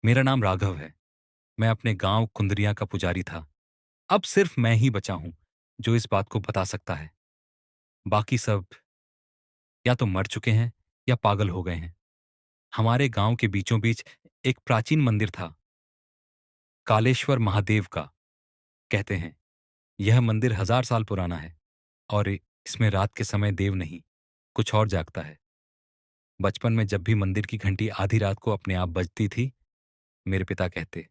मेरा नाम राघव है। मैं अपने गांव कुंदरिया का पुजारी था। अब सिर्फ मैं ही बचा हूं जो इस बात को बता सकता है। बाकी सब या तो मर चुके हैं या पागल हो गए हैं। हमारे गांव के बीचों बीच एक प्राचीन मंदिर था, कालेश्वर महादेव का, कहते हैं। यह मंदिर 1000 साल पुराना है और इसमें रात के समय देव नहीं, कुछ और जागता है। बचपन में जब भी मंदिर की घंटी आधी रात को अपने आप बजती थी, मेरे पिता कहते,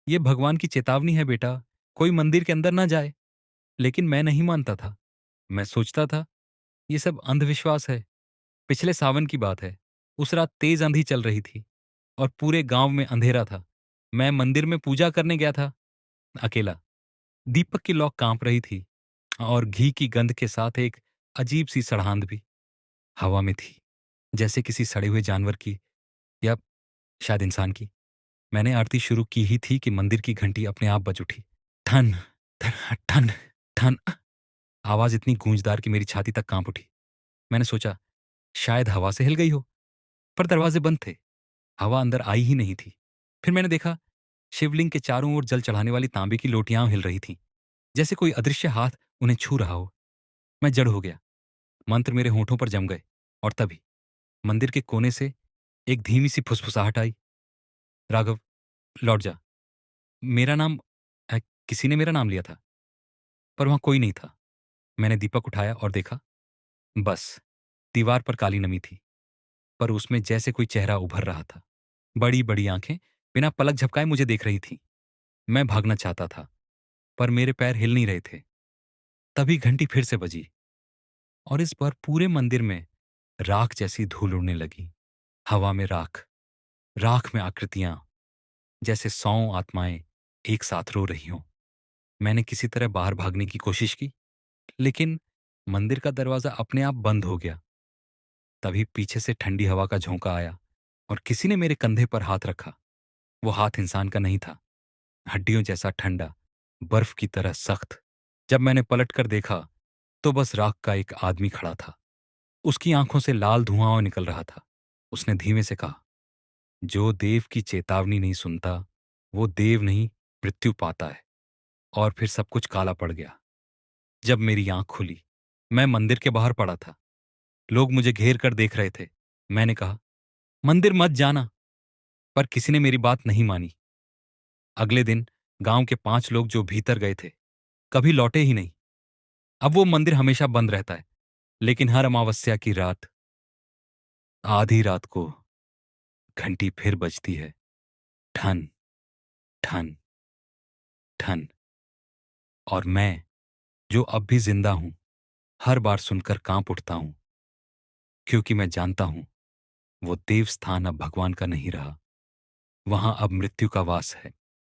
"ये भगवान की चेतावनी है बेटा, कोई मंदिर के अंदर ना जाए।" लेकिन मैं नहीं मानता था। मैं सोचता था, ये सब अंधविश्वास है। पिछले सावन की बात है। उस रात तेज आंधी चल रही थी और पूरे गांव में अंधेरा था। मैं मंदिर में पूजा करने गया था, अकेला। दीपक की लौ कांप रही थी और घी की गंध के साथ एक अजीब सी सड़ांध भी हवा में थी, जैसे किसी सड़े हुए जानवर की या शायद इंसान की। मैंने आरती शुरू की ही थी कि मंदिर की घंटी अपने आप बज उठी। ठन ठन ठन ठन। आवाज इतनी गूंजदार कि मेरी छाती तक कांप उठी। मैंने सोचा शायद हवा से हिल गई हो, पर दरवाजे बंद थे। हवा अंदर आई ही नहीं थी। फिर मैंने देखा शिवलिंग के चारों ओर जल चढ़ाने वाली तांबे की लोटियां हिल रही थीं, जैसे कोई अदृश्य हाथ उन्हें छू रहा हो। मैं जड़ हो गया। मंत्र मेरे होठों पर जम गए और तभी मंदिर के कोने से एक धीमी सी फुसफुसाहट आई, "राघव, लौट जा।" मेरा नाम किसी ने मेरा नाम लिया था, पर वहां कोई नहीं था। मैंने दीपक उठाया और देखा, बस दीवार पर काली नमी थी, पर उसमें जैसे कोई चेहरा उभर रहा था। बड़ी बड़ी आंखें बिना पलक झपकाए मुझे देख रही थीं। मैं भागना चाहता था, पर मेरे पैर हिल नहीं रहे थे। तभी घंटी फिर से बजी और इस बार पूरे मंदिर में राख जैसी धूल उड़ने लगी। हवा में राख, राख में आकृतियां, जैसे 100 आत्माएं एक साथ रो रही हों। मैंने किसी तरह बाहर भागने की कोशिश की, लेकिन मंदिर का दरवाजा अपने आप बंद हो गया। तभी पीछे से ठंडी हवा का झोंका आया और किसी ने मेरे कंधे पर हाथ रखा। वो हाथ इंसान का नहीं था, हड्डियों जैसा ठंडा, बर्फ की तरह सख्त। जब मैंने पलटकर देखा, तो बस राख का एक आदमी खड़ा था। उसकी आंखों से लाल धुआं निकल रहा था। उसने धीमे से कहा, "जो देव की चेतावनी नहीं सुनता, वो देव नहीं, मृत्यु पाता है।" और फिर सब कुछ काला पड़ गया। जब मेरी आंख खुली, मैं मंदिर के बाहर पड़ा था। लोग मुझे घेर कर देख रहे थे। मैंने कहा, "मंदिर मत जाना।" पर किसी ने मेरी बात नहीं मानी। अगले दिन गांव के 5 लोग जो भीतर गए थे, कभी लौटे ही नहीं। अब वो मंदिर हमेशा बंद रहता है, लेकिन हर अमावस्या की रात, आधी रात को घंटी फिर बजती है। ठन ठन ठन। और मैं, जो अब भी जिंदा हूं, हर बार सुनकर कांप उठता हूं, क्योंकि मैं जानता हूं वो देव स्थान अब भगवान का नहीं रहा। वहां अब मृत्यु का वास है।